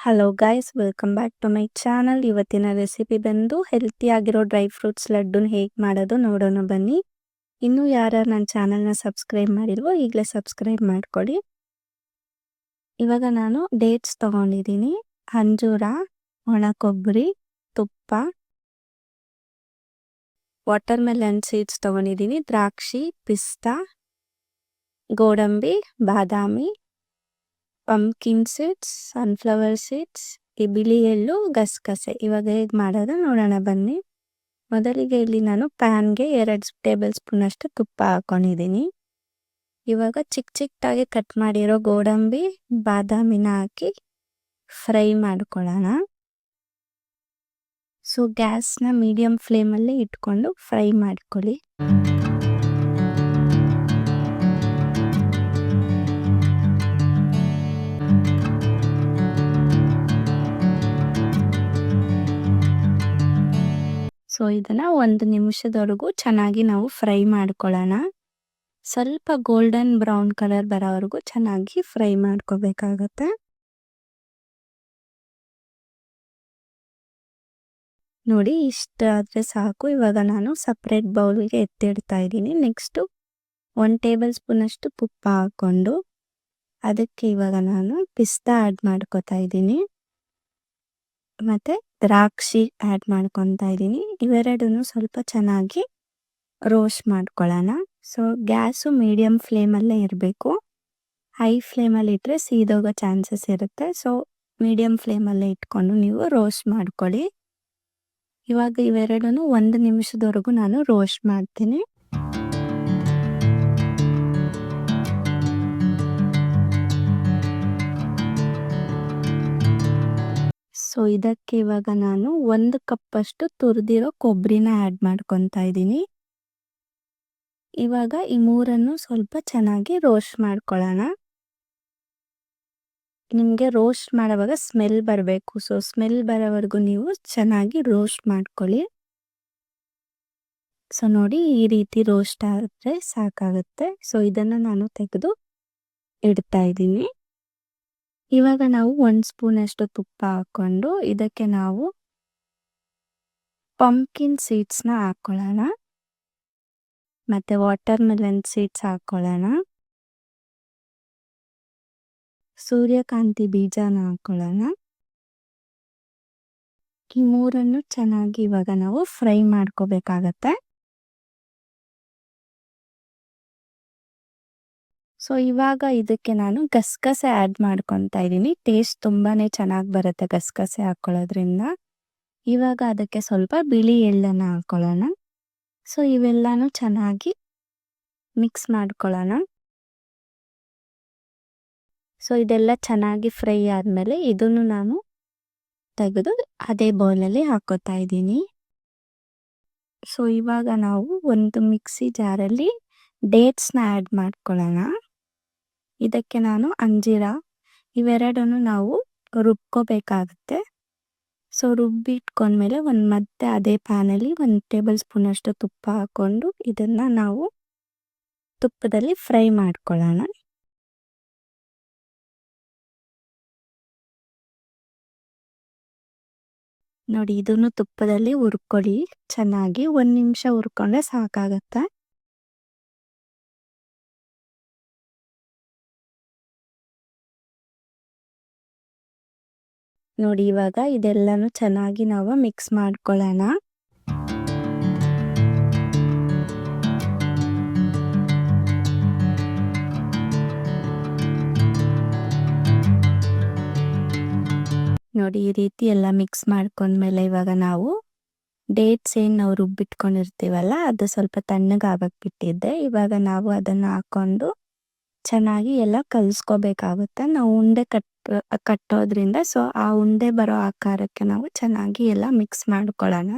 Hello guys, welcome back to my channel. ಇವತ್ತಿನ recipe ಬಂದು ಹೆಲ್ತಿಯಾಗಿರೋ ಡ್ರೈ ಫ್ರೂಟ್ಸ್ ಲಡ್ಡುನ ಹೇಗೆ ಮಾಡೋದು ನೋಡೋಣ ಬನ್ನಿ. ಇನ್ನೂ ಯಾರು ನನ್ನ ಚಾನಲ್ನ ಸಬ್ಸ್ಕ್ರೈಬ್ ಮಾಡಿಲ್ವೋ ಈಗಲೇ ಸಬ್ಸ್ಕ್ರೈಬ್ ಮಾಡ್ಕೊಳ್ಳಿ. ಇವಾಗ ನಾನು ಡೇಟ್ಸ್ ತೊಗೊಂಡಿದ್ದೀನಿ, ಅಂಜೂರ, ಒಣ ಕೊಬ್ಬರಿ, ತುಪ್ಪ, ವಾಟರ್ ಮೆಲನ್ ಸೀಡ್ಸ್ ತೊಗೊಂಡಿದ್ದೀನಿ, ದ್ರಾಕ್ಷಿ, ಪಿಸ್ತಾ, ಗೋಡಂಬಿ, ಬಾದಾಮಿ, ಪಂಪ್ಕಿನ್ ಸೀಡ್ಸ್, ಸನ್ಫ್ಲವರ್ ಸೀಡ್ಸ್, ಈ ಬಿಳಿ ಎಳ್ಳು, ಗಸಗಸೆ. ಇವಾಗ ಹೇಗೆ ಮಾಡೋದು ನೋಡೋಣ ಬನ್ನಿ. ಮೊದಲಿಗೆ ಇಲ್ಲಿ ನಾನು ಪ್ಯಾನ್ಗೆ 2 ಟೇಬಲ್ ಸ್ಪೂನ್ ಅಷ್ಟು ತುಪ್ಪ ಹಾಕೊಂಡಿದ್ದೀನಿ. ಇವಾಗ ಚಿಕ್ಕ ಚಿಕ್ಕದಾಗಿ ಕಟ್ ಮಾಡಿರೋ ಗೋಡಂಬಿ, ಬಾದಾಮಿನ ಹಾಕಿ ಫ್ರೈ ಮಾಡ್ಕೊಳ್ಳೋಣ. ಸೊ ಗ್ಯಾಸ್ನ ಮೀಡಿಯಂ ಫ್ಲೇಮಲ್ಲಿ ಇಟ್ಕೊಂಡು ಫ್ರೈ ಮಾಡ್ಕೊಳ್ಳಿ. ಸೊ ಇದನ್ನು 1 ನಿಮಿಷದವರೆಗೂ ಚೆನ್ನಾಗಿ ನಾವು ಫ್ರೈ ಮಾಡ್ಕೊಳ್ಳೋಣ. ಸ್ವಲ್ಪ ಗೋಲ್ಡನ್ ಬ್ರೌನ್ ಕಲರ್ ಬರೋವರೆಗೂ ಚೆನ್ನಾಗಿ ಫ್ರೈ ಮಾಡ್ಕೋಬೇಕಾಗತ್ತೆ. ನೋಡಿ, ಇಷ್ಟಾದರೆ ಸಾಕು. ಇವಾಗ ನಾನು ಸಪ್ರೇಟ್ ಬೌಲ್ಗೆ ಎತ್ತಿಡ್ತಾ ಇದ್ದೀನಿ. ನೆಕ್ಸ್ಟು 1 ಟೇಬಲ್ ಸ್ಪೂನ್ ಅಷ್ಟು ತುಪ್ಪ ಹಾಕ್ಕೊಂಡು ಅದಕ್ಕೆ ಇವಾಗ ನಾನು ಪಿಸ್ತಾ ಆ್ಯಡ್ ಮಾಡ್ಕೊತಾ ಇದ್ದೀನಿ, ಮತ್ತು ದ್ರಾಕ್ಷಿ ಆ್ಯಡ್ ಮಾಡ್ಕೊತಾ ಇದ್ದೀನಿ. ಇವೆರಡೂ ಸ್ವಲ್ಪ ಚೆನ್ನಾಗಿ ರೋಸ್ಟ್ ಮಾಡ್ಕೊಳ್ಳೋಣ. ಸೊ ಗ್ಯಾಸು ಮೀಡಿಯಮ್ ಫ್ಲೇಮಲ್ಲೇ ಇರಬೇಕು. ಹೈ ಫ್ಲೇಮಲ್ಲಿ ಇಟ್ಟರೆ ಸೀದೋಗೋ ಚಾನ್ಸಸ್ ಇರುತ್ತೆ. ಸೊ ಮೀಡಿಯಮ್ ಫ್ಲೇಮಲ್ಲೇ ಇಟ್ಕೊಂಡು ನೀವು ರೋಸ್ಟ್ ಮಾಡ್ಕೊಳ್ಳಿ. ಇವಾಗ ಇವೆರಡೂ 1 ನಿಮಿಷದವರೆಗೂ ನಾನು ರೋಸ್ಟ್ ಮಾಡ್ತೀನಿ. ಸೊ ಇದಕ್ಕೆ ಇವಾಗ ನಾನು 1 ಕಪ್ಪಷ್ಟು ತುರಿದಿರೋ ಕೊಬ್ಬರಿನ ಆ್ಯಡ್ ಮಾಡ್ಕೊತಾ ಇದ್ದೀನಿ. ಇವಾಗ ಈ ಮೂರನ್ನು ಸ್ವಲ್ಪ ಚೆನ್ನಾಗಿ ರೋಸ್ಟ್ ಮಾಡ್ಕೊಳ್ಳೋಣ. ನಿಮಗೆ ರೋಸ್ಟ್ ಮಾಡುವಾಗ ಸ್ಮೆಲ್ ಬರಬೇಕು. ಸೊ ಸ್ಮೆಲ್ ಬರೋವರೆಗೂ ನೀವು ಚೆನ್ನಾಗಿ ರೋಸ್ಟ್ ಮಾಡ್ಕೊಳ್ಳಿ. ಸೊ ನೋಡಿ, ಈ ರೀತಿ ರೋಸ್ಟ್ ಆದರೆ ಸಾಕಾಗುತ್ತೆ. ಸೊ ಇದನ್ನು ನಾನು ತೆಗೆದು ಇಡ್ತಾ ಇದ್ದೀನಿ. ಇವಾಗ ನಾವು 1 ಸ್ಪೂನ್ ಅಷ್ಟು ತುಪ್ಪ ಹಾಕ್ಕೊಂಡು ಇದಕ್ಕೆ ನಾವು ಪಂಪ್ಕಿನ್ ಸೀಡ್ಸ್ನ ಹಾಕ್ಕೊಳ್ಳೋಣ, ಮತ್ತು ವಾಟರ್ ಮೆಲನ್ ಸೀಡ್ಸ್ ಹಾಕ್ಕೊಳ್ಳೋಣ, ಸೂರ್ಯಕಾಂತಿ ಬೀಜನ ಹಾಕ್ಕೊಳ್ಳೋಣ. ಈ ಮೂರನ್ನು ಚೆನ್ನಾಗಿ ಇವಾಗ ನಾವು ಫ್ರೈ ಮಾಡ್ಕೋಬೇಕಾಗತ್ತೆ. ಸೊ ಇವಾಗ ಇದಕ್ಕೆ ನಾನು ಗಸಗಸೆ ಆ್ಯಡ್ ಮಾಡ್ಕೊತಾ ಇದ್ದೀನಿ. ಟೇಸ್ಟ್ ತುಂಬಾ ಚೆನ್ನಾಗಿ ಬರುತ್ತೆ ಗಸಗಸೆ ಹಾಕ್ಕೊಳ್ಳೋದ್ರಿಂದ. ಇವಾಗ ಅದಕ್ಕೆ ಸ್ವಲ್ಪ ಬಿಳಿ ಎಳ್ಳನ್ನು ಹಾಕ್ಕೊಳ್ಳೋಣ. ಸೊ ಇವೆಲ್ಲನೂ ಚೆನ್ನಾಗಿ ಮಿಕ್ಸ್ ಮಾಡ್ಕೊಳ್ಳೋಣ. ಸೊ ಇದೆಲ್ಲ ಚೆನ್ನಾಗಿ ಫ್ರೈ ಆದಮೇಲೆ ಇದನ್ನು ನಾನು ತೆಗೆದು ಅದೇ ಬೌಲಲ್ಲಿ ಹಾಕೋತಾ ಇದ್ದೀನಿ. ಸೊ ಇವಾಗ ನಾವು ಒಂದು ಮಿಕ್ಸಿ ಜಾರಲ್ಲಿ ಡೇಟ್ಸ್ನ ಆ್ಯಡ್ ಮಾಡ್ಕೊಳ್ಳೋಣ. ಇದಕ್ಕೆ ನಾನು ಅಂಜೀರ ಇವೆರಡನ್ನು ನಾವು ರುಬ್ಕೋಬೇಕಾಗುತ್ತೆ. ಸೊ ರುಬ್ಬಿಟ್ಕೊಂಡ್ಮೇಲೆ ಮತ್ತೆ ಅದೇ ಪ್ಯಾನಲ್ಲಿ 1 ಟೇಬಲ್ ಸ್ಪೂನ್ ಅಷ್ಟು ತುಪ್ಪ ಹಾಕ್ಕೊಂಡು ಇದನ್ನು ನಾವು ತುಪ್ಪದಲ್ಲಿ ಫ್ರೈ ಮಾಡ್ಕೊಳ್ಳೋಣ. ನೋಡಿ, ಇದನ್ನು ತುಪ್ಪದಲ್ಲಿ ಹುರ್ಕೊಳ್ಳಿ ಚೆನ್ನಾಗಿ. 1 ನಿಮಿಷ ಹುರ್ಕೊಂಡ್ರೆ ಸಾಕಾಗತ್ತೆ. ನೋಡಿ, ಇವಾಗ ಇದೆಲ್ಲನೂ ಚೆನ್ನಾಗಿ ನಾವು ಮಿಕ್ಸ್ ಮಾಡ್ಕೊಳ್ಳೋಣ. ನೋಡಿ, ಈ ರೀತಿ ಎಲ್ಲ ಮಿಕ್ಸ್ ಮಾಡ್ಕೊಂಡ್ಮೇಲೆ ಇವಾಗ ನಾವು ಡೇಟ್ಸ್ ಏನು ನಾವು ರುಬ್ಬಿಟ್ಕೊಂಡಿರ್ತೀವಲ್ಲ ಅದು ಸ್ವಲ್ಪ ತಣ್ಣಗಾಗಕ್ಕೆ ಬಿಟ್ಟಿದ್ದೆ. ಇವಾಗ ನಾವು ಅದನ್ನು ಹಾಕ್ಕೊಂಡು ಚೆನ್ನಾಗಿ ಎಲ್ಲ ಕಲಿಸ್ಕೋಬೇಕಾಗುತ್ತೆ. ನಾವು ಉಂಡೆ ಕಟ್ಟೋದ್ರಿಂದ ಸೊ ಆ ಉಂಡೆ ಬರೋ ಆಕಾರಕ್ಕೆ ನಾವು ಚೆನ್ನಾಗಿ ಎಲ್ಲ ಮಿಕ್ಸ್ ಮಾಡ್ಕೊಳ್ಳೋಣ.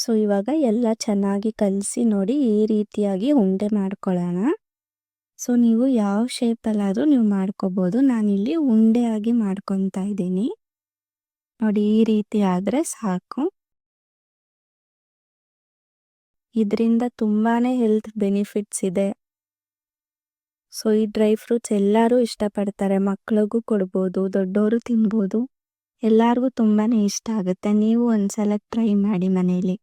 ಸೊ ಇವಾಗ ಎಲ್ಲ ಚೆನ್ನಾಗಿ ಕಲಸಿ ನೋಡಿ ಈ ರೀತಿಯಾಗಿ ಉಂಡೆ ಮಾಡ್ಕೊಳ್ಳೋಣ. ಸೊ ನೀವು ಯಾವ ಶೇಪಲ್ಲಾದರೂ ನೀವು ಮಾಡ್ಕೋಬೋದು. ನಾನಿಲ್ಲಿ ಉಂಡೆ ಆಗಿ ಮಾಡ್ಕೊತಾ ಇದ್ದೀನಿ. ನೋಡಿ ಈ ರೀತಿ ಆದರೆ ಸಾಕು. ಇದರಿಂದ ತುಂಬಾನೇ ಹೆಲ್ತ್ ಬೆನಿಫಿಟ್ಸ್ ಇದೆ. ಸೊ ಈ ಡ್ರೈ ಫ್ರೂಟ್ಸ್ ಎಲ್ಲರೂ ಇಷ್ಟಪಡ್ತಾರೆ. ಮಕ್ಳಿಗೂ ಕೊಡ್ಬೋದು, ದೊಡ್ಡವರು ತಿನ್ಬೋದು. ಎಲ್ಲರಿಗೂ ತುಂಬಾನೇ ಇಷ್ಟ ಆಗುತ್ತೆ. ನೀವು ಒಂದ್ಸಲ ಟ್ರೈ ಮಾಡಿ ಮನೇಲಿ.